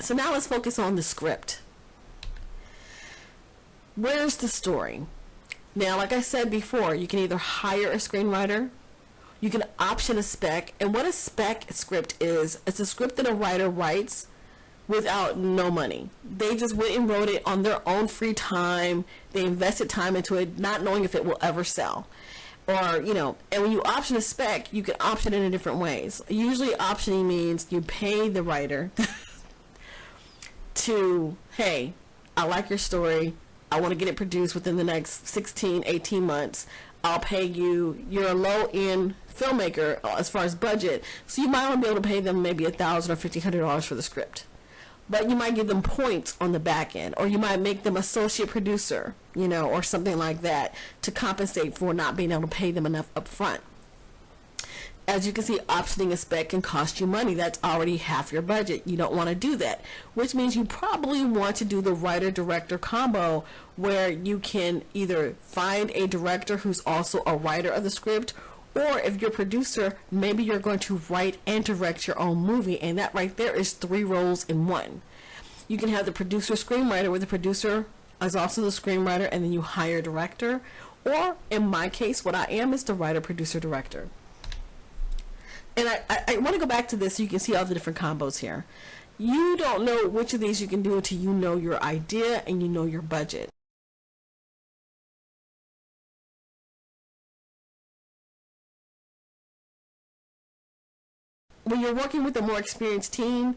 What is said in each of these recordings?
So now let's focus on the script. Where's the story? Now, like I said before, you can either hire a screenwriter, you can option a spec, and what a spec script is, it's a script that a writer writes without no money. They just went and wrote it on their own free time. They invested time into it, not knowing if it will ever sell. Or, you know, and when you option a spec, you can option it in different ways. Usually optioning means you pay the writer to, hey, I like your story, I want to get it produced within the next 16, 18 months. I'll pay you. You're a low-end filmmaker as far as budget, so you might want to be able to pay them maybe $1,000 or $1,500 for the script. But you might give them points on the back end, or you might make them associate producer, you know, or something like that to compensate for not being able to pay them enough up front. As you can see, optioning a spec can cost you money. That's already half your budget. You don't want to do that, which means you probably want to do the writer-director combo, where you can either find a director who's also a writer of the script, or if you're a producer, maybe you're going to write and direct your own movie, and that right there is 3 roles in one. You can have the producer-screenwriter, where the producer is also the screenwriter, and then you hire a director, or in my case, what I am is the writer-producer-director. And I want to go back to this so you can see all the different combos here. You don't know which of these you can do until you know your idea and you know your budget. When you're working with a more experienced team,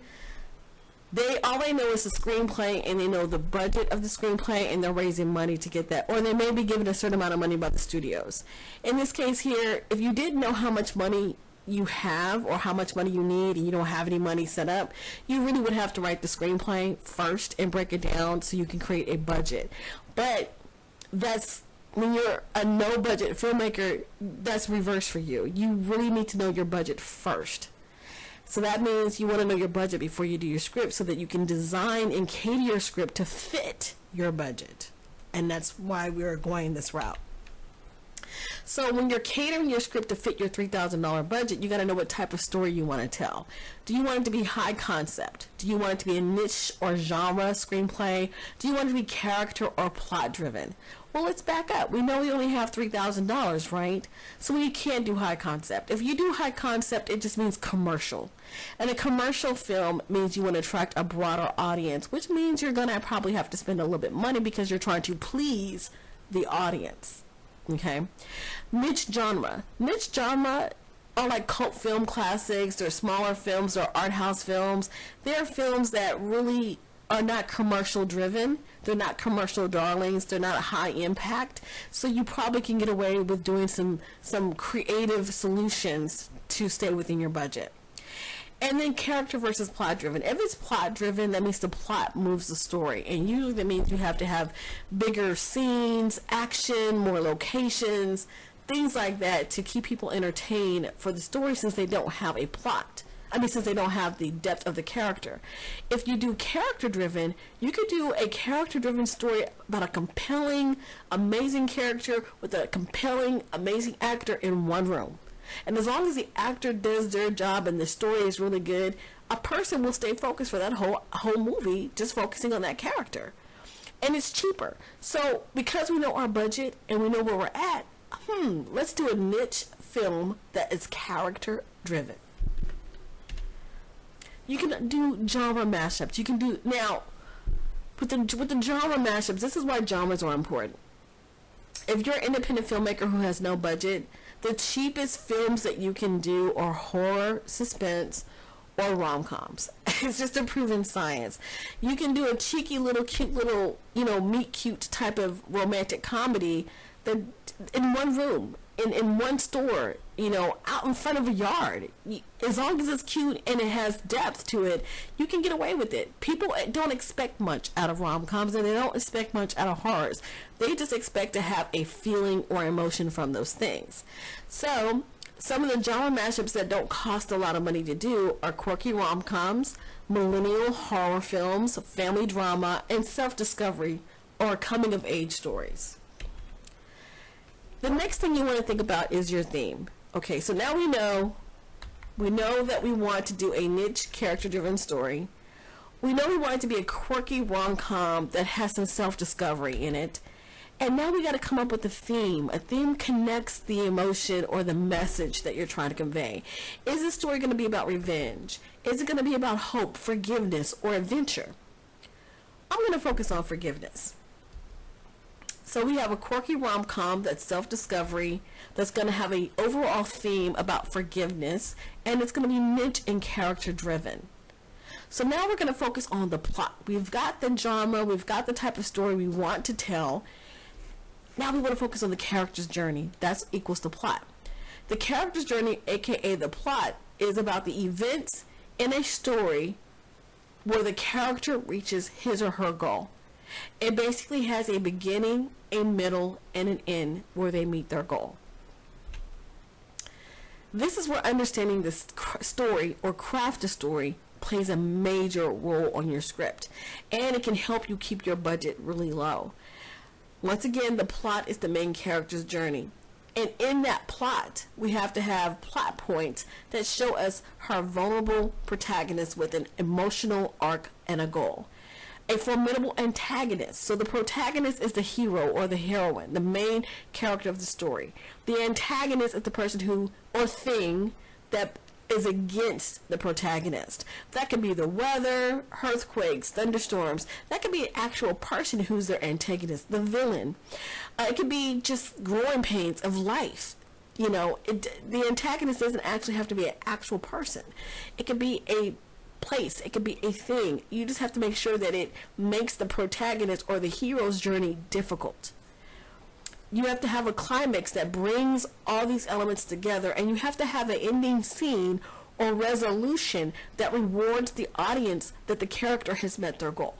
all they know is the screenplay, and they know the budget of the screenplay, and they're raising money to get that, or they may be given a certain amount of money by the studios. In this case here, if you didn't know how much money you have or how much money you need and you don't have any money set up, you really would have to write the screenplay first and break it down so you can create a budget. But that's when you're a no budget filmmaker, that's reverse for you. You really need to know your budget first. So that means you want to know your budget before you do your script, so that you can design and cater your script to fit your budget. And that's why we're going this route. So when you're catering your script to fit your $3,000 budget, you got to know what type of story you want to tell. Do you want it to be high concept? Do you want it to be a niche or genre screenplay? Do you want it to be character or plot driven? Well, let's back up. We know we only have $3,000, right? So we can't do high concept. If you do high concept, it just means commercial. And a commercial film means you want to attract a broader audience, which means you're going to probably have to spend a little bit of money because you're trying to please the audience. Okay, niche genre. Niche genre are like cult film classics. They're smaller films or art house films. They're films that really are not commercial driven. They're not commercial darlings. They're not high impact. So you probably can get away with doing some creative solutions to stay within your budget. And then character versus plot driven. If it's plot driven, that means the plot moves the story. And usually that means you have to have bigger scenes, action, more locations, things like that to keep people entertained for the story, since they don't have a plot. Since they don't have the depth of the character. If you do character driven, you could do a character driven story about a compelling, amazing character with a compelling, amazing actor in one room. And as long as the actor does their job and the story is really good, a person will stay focused for that whole movie, just focusing on that character. And it's cheaper. So because we know our budget and we know where we're at, let's do a niche film that is character driven. You can do genre mashups. You can do, now, with the genre mashups, this is why genres are important. If you're an independent filmmaker who has no budget, the cheapest films that you can do are horror, suspense, or rom-coms. It's just a proven science. You can do a cheeky little, cute little, meet cute type of romantic comedy that in one room, in one store, out in front of a yard. As long as it's cute and it has depth to it, you can get away with it. People don't expect much out of rom-coms, and they don't expect much out of horrors. They just expect to have a feeling or emotion from those things. So some of the genre mashups that don't cost a lot of money to do are quirky rom-coms, millennial horror films, family drama, and self-discovery or coming-of-age stories. The next thing you want to think about is your theme. Okay, so now we know that we want to do a niche character-driven story. We know we want it to be a quirky rom-com that has some self-discovery in it. And now we got to come up with a theme. A theme connects the emotion or the message that you're trying to convey. Is this story going to be about revenge? Is it going to be about hope, forgiveness, or adventure? I'm going to focus on forgiveness. So we have a quirky rom-com that's self-discovery, that's going to have an overall theme about forgiveness, and it's going to be niche and character-driven. So now we're going to focus on the plot. We've got the drama, we've got the type of story we want to tell. Now we want to focus on the character's journey. That equals the plot. The character's journey, aka the plot, is about the events in a story where the character reaches his or her goal. It basically has a beginning, a middle, and an end where they meet their goal. This is where understanding this story or craft a story plays a major role on your script, and it can help you keep your budget really low. Once again, the plot is the main character's journey. And in that plot, we have to have plot points that show us her vulnerable protagonist with an emotional arc and a goal. A formidable antagonist. So the protagonist is the hero or the heroine, the main character of the story. The antagonist is the person who, or thing, that is against the protagonist. That could be the weather, earthquakes, thunderstorms. That could be an actual person who's their antagonist, the villain. It could be just growing pains of life. You know, the antagonist doesn't actually have to be an actual person. It could be a place. It could be a thing. You just have to make sure that it makes the protagonist or the hero's journey difficult. You have to have a climax that brings all these elements together, and you have to have an ending scene or resolution that rewards the audience that the character has met their goal.